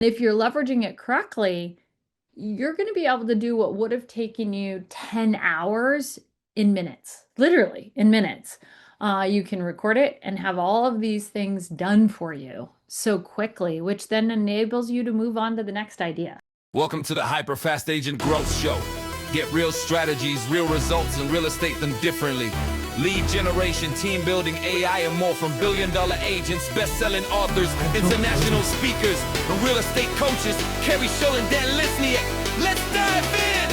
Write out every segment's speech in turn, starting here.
If you're leveraging it correctly, you're going to be able to do what would have taken you 10 hours in minutes, literally in minutes. You can record it and have all of these things done for you so quickly, which then enables you to move on to the next idea. Welcome to the HyperFast Agent Growth Show. Get real strategies, real results, and real estate them differently. Lead generation, team building, AI, and more from billion-dollar agents, best-selling authors, international speakers, and real estate coaches, Keri Shull and Lesniak. Let's dive in!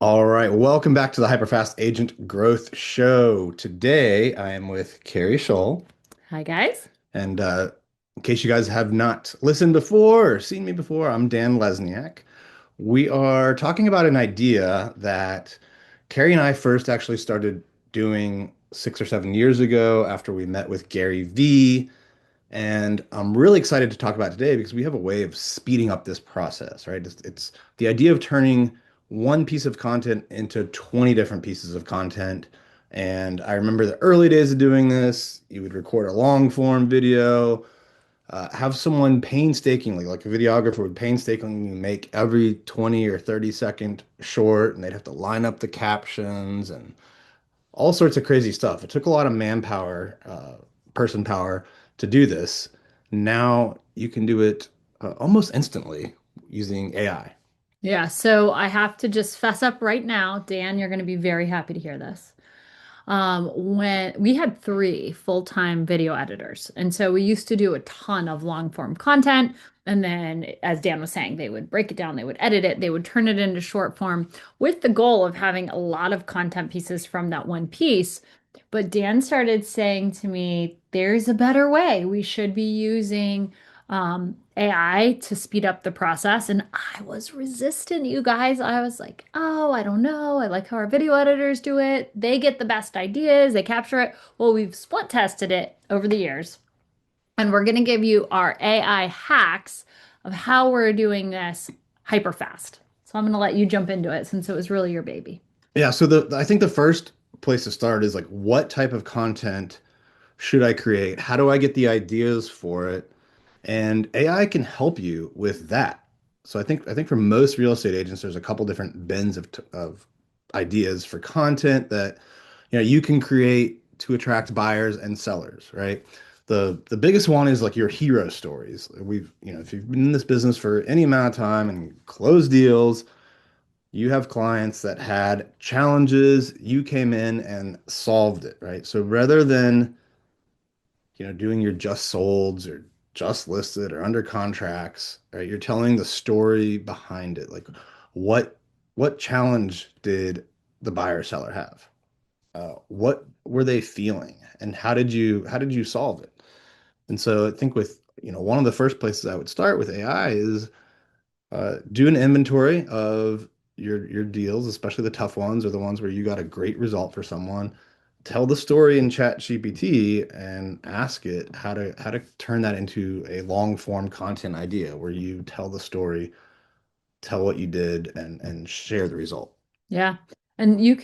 All right, welcome back to the HyperFast Agent Growth Show. Today, I am with Keri Shull. Hi, guys. And in case you guys have not listened before or seen me before, I'm Dan Lesniak. We are talking about an idea that Keri and I first actually started doing 6 or 7 years ago after we met with GaryVee. And I'm really excited to talk about it today because we have a way of speeding up this process, right? It's the idea of turning one piece of content into 20 different pieces of content. And I remember the early days of doing this. You would record a long form video, have someone painstakingly, like a videographer would painstakingly make every 20 or 30-second short, and they'd have to line up the captions and all sorts of crazy stuff. It took a lot of manpower, person power to do this. Now you can do it almost instantly using AI. Yeah, so I have to just fess up right now, Dan, you're going to be very happy to hear this. When we had three full-time video editors, and so we used to do a ton of long-form content. And then, as Dan was saying, they would break it down, they would edit it, they would turn it into short form with the goal of having a lot of content pieces from that one piece. But Dan started saying to me, there's a better way. We should be using AI to speed up the process. And I was resistant, you guys. I was like, oh, I don't know. I like how our video editors do it. They get the best ideas, they capture it. Well, we've split tested it over the years. And we're going to give you our AI hacks of how we're doing this hyper fast. So I'm going to let you jump into it since it was really your baby. Yeah, so I think the first place to start is like, what type of content should I create? How do I get the ideas for it? And AI can help you with that. So I think for most real estate agents, there's a couple different bins of ideas for content that you can create to attract buyers and sellers, right? The biggest one is like your hero stories. If you've been in this business for any amount of time and closed deals, you have clients that had challenges, you came in and solved it, right? So rather than doing your just solds or just listed or under contracts, right? You're telling the story behind it. Like what what challenge did the buyer seller have? What were they feeling? And how did you solve it? And so I think with, one of the first places I would start with AI is do an inventory of your deals, especially the tough ones or the ones where you got a great result for someone. Tell the story in Chat GPT and ask it how to turn that into a long form content idea where you tell the story, tell what you did, and share the result. Yeah. And you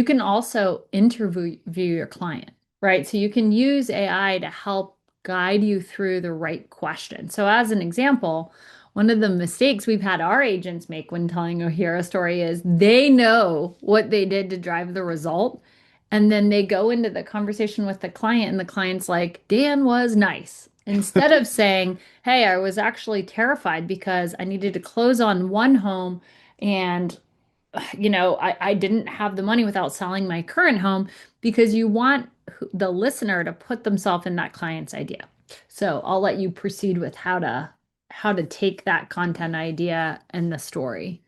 can also interview your client, right? So you can use AI to help guide you through the right question. So as an example, one of the mistakes we've had our agents make when telling a hero story is they know what they did to drive the result. And then they go into the conversation with the client, and the client's like, Dan was nice. Instead of saying, hey, I was actually terrified because I needed to close on one home and I didn't have the money without selling my current home, because you want the listener to put themselves in that client's idea. So I'll let you proceed with how to take that content idea and the story.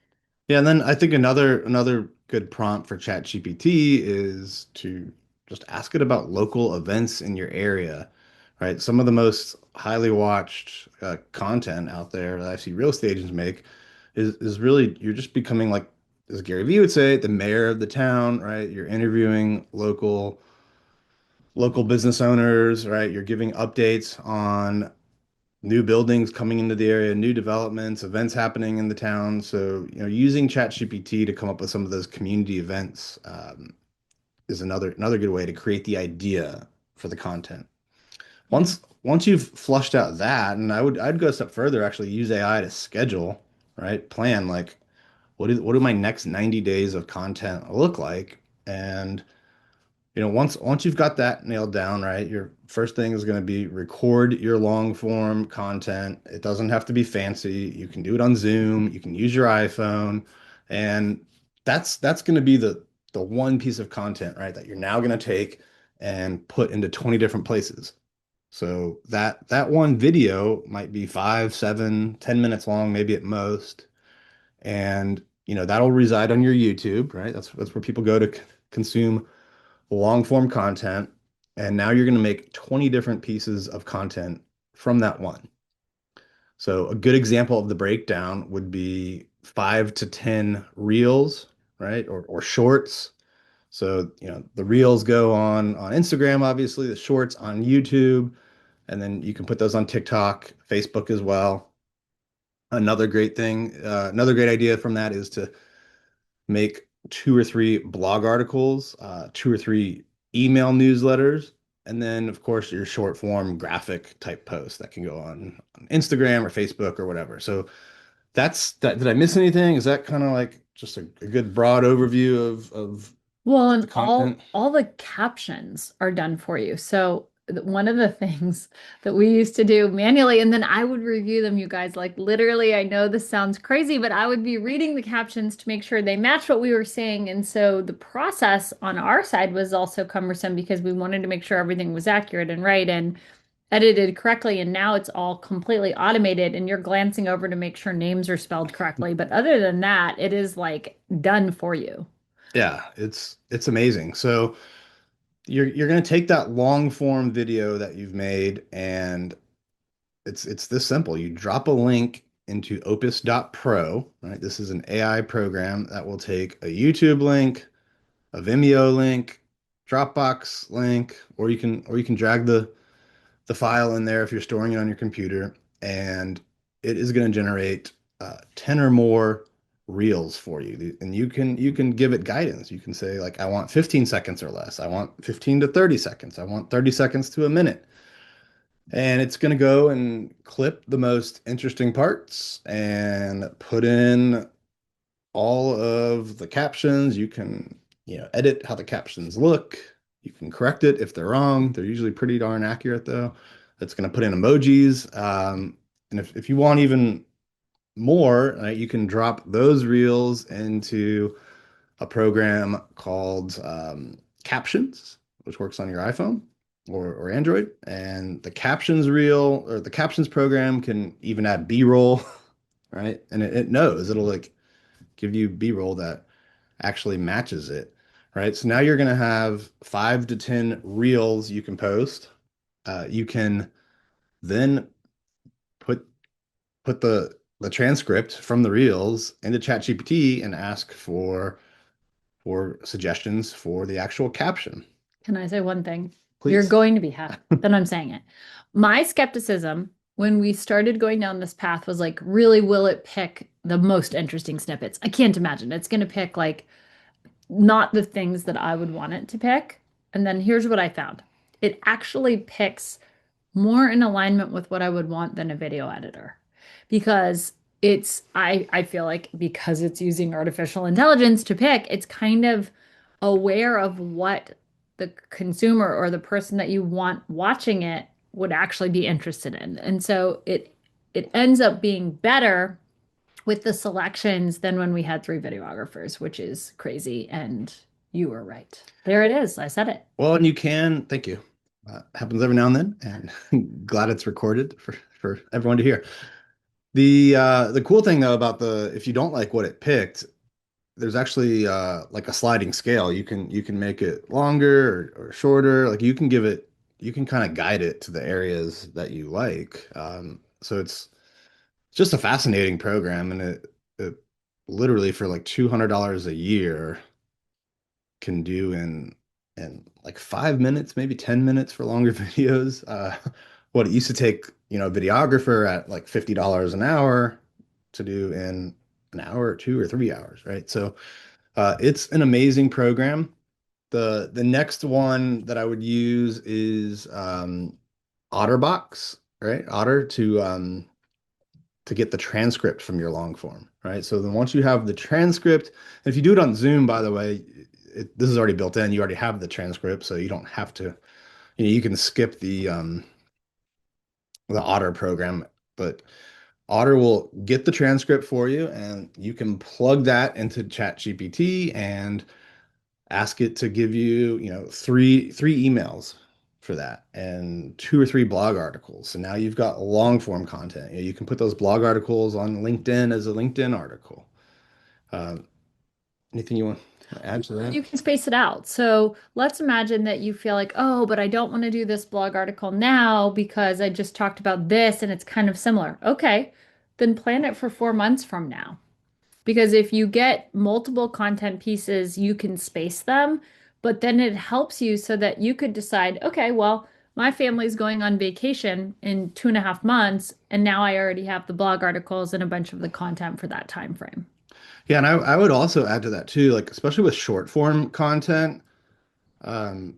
Yeah, and then I think another good prompt for ChatGPT is to just ask it about local events in your area, right? Some of the most highly watched content out there that I see real estate agents make is really you're just becoming like, as Gary Vee would say, the mayor of the town, right? You're interviewing local business owners, right? You're giving updates on new buildings coming into the area, new developments, events happening in the town. So, using ChatGPT to come up with some of those community events is another good way to create the idea for the content. Yeah. Once you've flushed out that, and I'd go a step further, actually use AI to schedule, right? Plan like what do my next 90 days of content look like? And once you've got that nailed down, right, your first thing is going to be record your long form content. It doesn't have to be fancy. You can do it on Zoom, you can use your iPhone, and that's going to be the one piece of content, right, that you're now going to take and put into 20 different places. So that one video might be 5, 7, 10 minutes long, maybe at most. And that'll reside on your YouTube, right? That's where people go to consume long form content. And now you're going to make 20 different pieces of content from that one. So a good example of the breakdown would be 5 to 10 reels, right? Or shorts. So, the reels go on Instagram, obviously, the shorts on YouTube, and then you can put those on TikTok, Facebook as well. Another great idea from that is to make 2 or 3 blog articles, 2 or 3 email newsletters, and then, of course, your short form graphic type post that can go on Instagram or Facebook or whatever. So that's that. Did I miss anything? Is that kind of like just a good broad overview of Well, the and content? all the captions are done for you. So one of the things that we used to do manually, and then I would review them, you guys, like literally, I know this sounds crazy, but I would be reading the captions to make sure they match what we were saying. And so the process on our side was also cumbersome because we wanted to make sure everything was accurate and right and edited correctly. And now it's all completely automated and you're glancing over to make sure names are spelled correctly. But other than that, it is like done for you. Yeah, it's amazing. So you're going to take that long form video that you've made, and it's this simple. You drop a link into Opus.pro, right? This is an AI program that will take a YouTube link, a Vimeo link, Dropbox link, or you can drag the file in there if you're storing it on your computer, and it is going to generate 10 or more reels for you. And you can give it guidance. You can say like, I want 15 seconds or less. I want 15 to 30 seconds. I want 30 seconds to a minute. And it's going to go and clip the most interesting parts and put in all of the captions. You can, edit how the captions look. You can correct it if they're wrong. They're usually pretty darn accurate, though. It's going to put in emojis. And if you want even more, you can drop those reels into a program called Captions, which works on your iPhone or Android. And the captions program can even add B-roll, right? And it knows it'll like give you B-roll that actually matches it, right? So now you're going to have 5 to 10 reels you can post. You can then put the transcript from the reels into ChatGPT and ask for suggestions for the actual caption. Can I say one thing? You're Please. going to be happy that I'm saying it. My skepticism when we started going down this path was like, really, will it pick the most interesting snippets? I can't imagine. It's going to pick like not the things that I would want it to pick. And then here's what I found. It actually picks more in alignment with what I would want than a video editor because I feel like because it's using artificial intelligence to pick, it's kind of aware of what the consumer or the person that you want watching it would actually be interested in. And so it ends up being better with the selections than when we had 3 videographers, which is crazy. And you were right. There it is. I said it. Well, and thank you. Happens every now and then, and glad it's recorded for everyone to hear. The cool thing though about if you don't like what it picked, there's actually like a sliding scale. You can make it longer or shorter. Like you can kind of guide it to the areas that you like. So it's just a fascinating program, and it literally for like $200 a year can do in like 5 minutes, maybe 10 minutes for longer videos. What it used to take, a videographer at like $50 an hour to do in an hour or 2 or 3 hours, right? So it's an amazing program. The next one that I would use is OtterBox, right? Otter to get the transcript from your long form, right? So then once you have the transcript, and if you do it on Zoom, by the way, this is already built in. You already have the transcript, so you don't have to, you can skip the Otter program, but Otter will get the transcript for you, and you can plug that into ChatGPT and ask it to give you, three emails for that and two or three blog articles. So now you've got long form content. You can put those blog articles on LinkedIn as a LinkedIn article. Um, Anything you want to add to that? You can space it out. So let's imagine that you feel like, oh, but I don't want to do this blog article now because I just talked about this and it's kind of similar. Okay, then plan it for 4 months from now. Because if you get multiple content pieces, you can space them, but then it helps you so that you could decide, okay, well, my family's going on vacation in 2.5 months, and now I already have the blog articles and a bunch of the content for that time frame. Yeah, and I would also add to that too, like especially with short form content, um,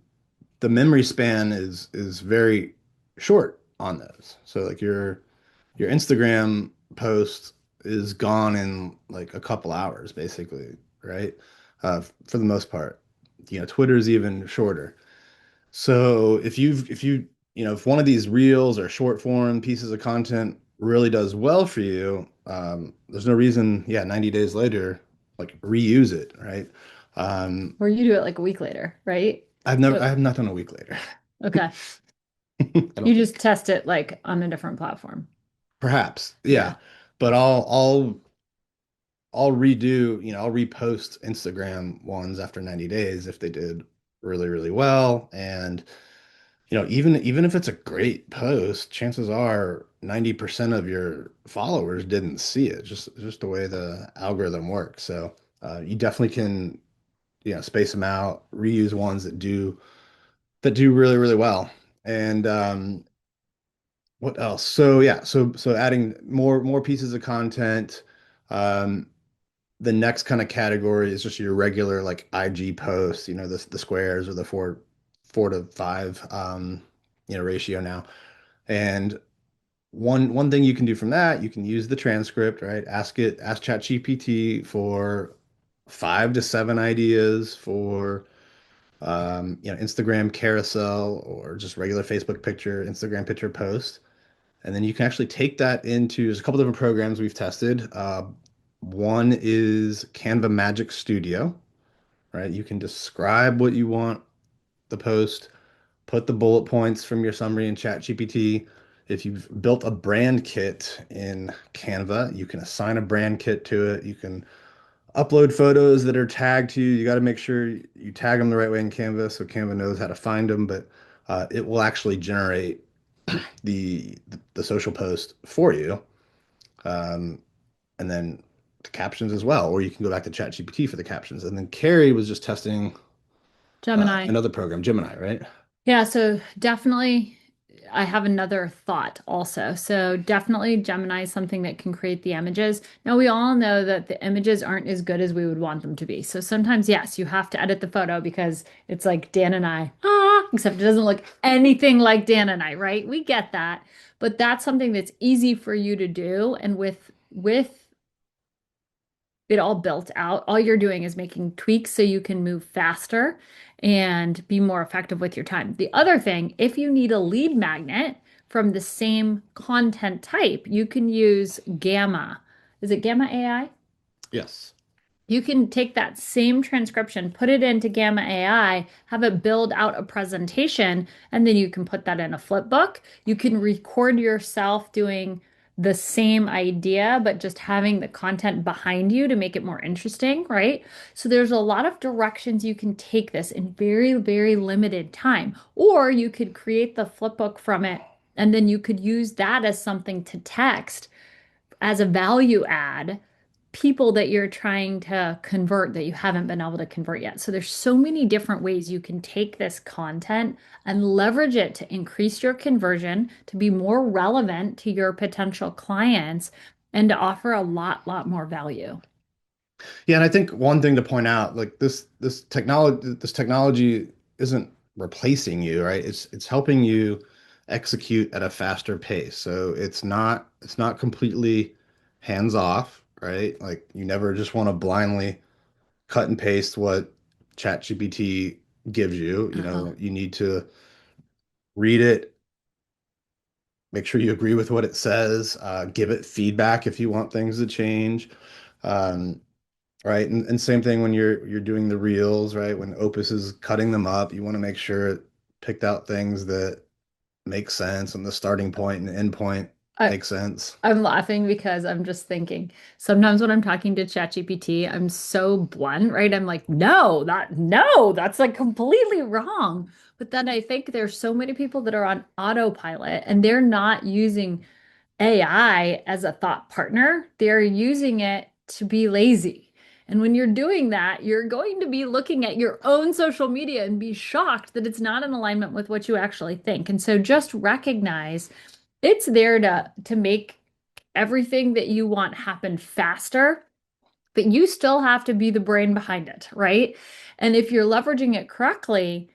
the memory span is very short on those. So like your Instagram post is gone in like a couple hours, basically, right? For the most part. Twitter's even shorter. So if one of these reels or short form pieces of content really does well for you, there's no reason, yeah, 90 days later, like reuse it, right? Um, Or you do it like a week later, right? I But have not done a week later. okay, I you don't just test it like on a different platform. Perhaps, Yeah. yeah. But I'll redo, I'll repost Instagram ones after 90 days if they did really, really well. And, even if it's a great post, chances are 90% of your followers didn't see it. Just the way the algorithm works. So you definitely can, space them out, reuse ones that do really, really well. And what else? So yeah, so adding more pieces of content. Um, the next kind of category is just your regular like IG posts, the squares or the 4:5 ratio now. And one thing you can do from that, you can use the transcript, right? Ask ChatGPT for 5 to 7 ideas for Instagram carousel or just regular Facebook picture, Instagram picture post. And then you can actually take that into, there's a couple different programs we've tested. One is Canva Magic Studio, right? You can describe what you want the post, put the bullet points from your summary in ChatGPT. If you've built a brand kit in Canva, you can assign a brand kit to it. You can upload photos that are tagged to you. You got to make sure you tag them the right way in Canva so Canva knows how to find them, but it will actually generate the social post for you. Um, and then the captions as well, or you can go back to ChatGPT for the captions. And then Keri was just testing Gemini. another program, Gemini, right? Yeah, so definitely I have another thought also. So definitely Gemini is something that can create the images. Now we all know that the images aren't as good as we would want them to be. So sometimes, yes, you have to edit the photo because it's like Dan and I, except it doesn't look anything like Dan and I, right? We get that. But that's something that's easy for you to do. And with it all built out, all you're doing is making tweaks so you can move faster and be more effective with your time. The other thing, if you need a lead magnet from the same content type, you can use Gamma. Is it Gamma AI? Yes. You can take that same transcription, put it into Gamma AI, have it build out a presentation, and then you can put that in a flip book. You can record yourself doing the same idea, but just having the content behind you to make it more interesting, right? So there's a lot of directions you can take this in very, very limited time. Or you could create the flip book from it, and then you could use that as something to text as a value add people that you're trying to convert that you haven't been able to convert yet. So there's so many different ways you can take this content and leverage it to increase your conversion, to be more relevant to your potential clients, and to offer a lot more value. Yeah, and I think one thing to point out, like this technology isn't replacing you, right? It's helping you execute at a faster pace. So it's not completely hands off, right? Like you never just want to blindly cut and paste what ChatGPT gives you. You Uh-huh. know, you need to read it, make sure you agree with what it says, give it feedback if you want things to change. Um, right. And same thing when you're doing the reels, right? When Opus is cutting them up, you want to make sure it picked out things that make sense and the starting point and end point I, make sense. I'm laughing because I'm just thinking sometimes when I'm talking to ChatGPT, I'm so blunt, right? I'm like, no, that's like completely wrong. But then I think there's so many people that are on autopilot and they're not using AI as a thought partner. They're using it to be lazy. And when you're doing that, you're going to be looking at your own social media and be shocked that it's not in alignment with what you actually think. And so just recognize it's there to make everything that you want happen faster, but you still have to be the brain behind it, right? And if you're leveraging it correctly,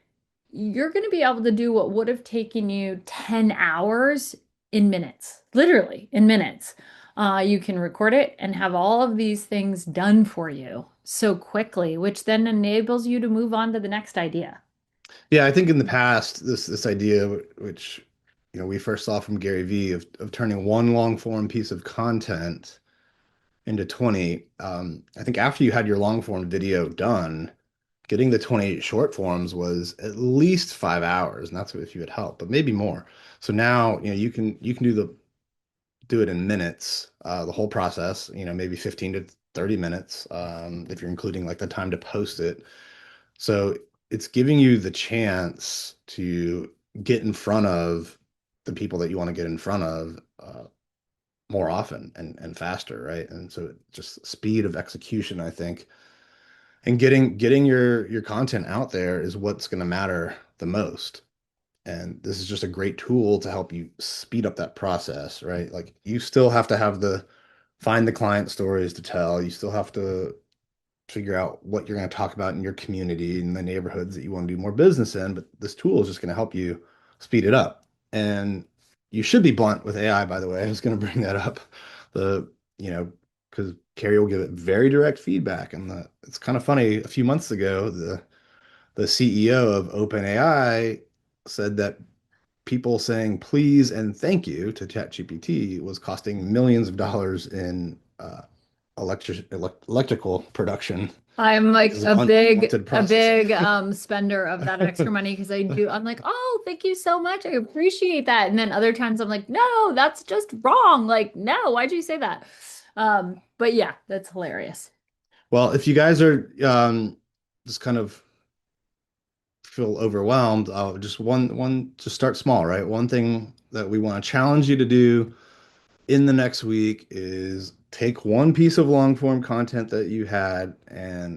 you're going to be able to do what would have taken you 10 hours in minutes, literally in minutes. You can record it and have all of these things done for you so quickly, which then enables you to move on to the next idea. Yeah, I think in the past, this idea, which we first saw from GaryVee of turning one long form piece of content into 20. I think after you had your long form video done, getting the 28 short forms was at least 5 hours, and that's if you had help, but maybe more. So now, you can do it in minutes, the whole process, maybe 15 to 30 minutes, if you're including like the time to post it. So it's giving you the chance to get in front of the people that you want to get in front of more often and faster, right? And so just speed of execution, I think, and getting your content out there is what's going to matter the most. And this is just a great tool to help you speed up that process, right? Like you still have to have the find the client stories to tell. You still have to figure out what you're going to talk about in your community and the neighborhoods that you want to do more business in. But this tool is just going to help you speed it up. And you should be blunt with AI, by the way. I was going to bring that up. The, because Keri will give it very direct feedback. And it's kind of funny. A few months ago, the CEO of OpenAI said that people saying please and thank you to ChatGPT was costing millions of dollars in electrical production I'm like is an unwanted a process. big spender of that extra money because I'm like, oh, thank you so much. I appreciate that. And then other times I'm like, no, that's just wrong. Like, no, why'd you say that? But yeah, that's hilarious. Well, if you guys are just kind of feel overwhelmed, just just start small, right? One thing that we want to challenge you to do in the next week is take one piece of long form content that you had,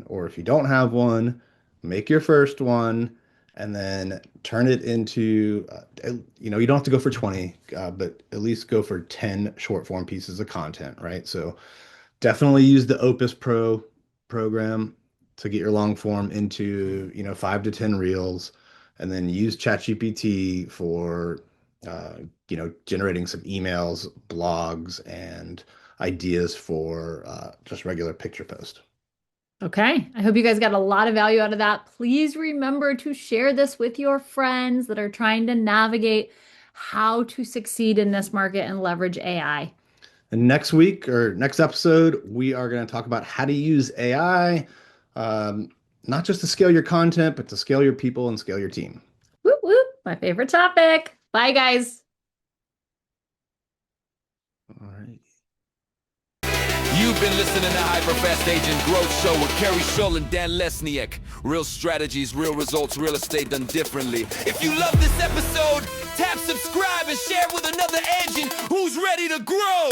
or if you don't have one, make your first one and then turn it into, you don't have to go for 20, but at least go for 10 short form pieces of content, right? So definitely use the Opus.pro program to get your long form into, 5 to 10 reels, and then use ChatGPT for, uh, generating some emails, blogs, and ideas for just regular picture post. Okay. I hope you guys got a lot of value out of that. Please remember to share this with your friends that are trying to navigate how to succeed in this market and leverage AI. And next week or next episode, we are going to talk about how to use AI, not just to scale your content, but to scale your people and scale your team. Whoop, whoop. My favorite topic. Bye, guys. All right. You've been listening to HyperFast Agent Growth Show with Keri Shull and Dan Lesniak. Real strategies, real results, real estate done differently. If you love this episode, tap subscribe and share with another agent who's ready to grow.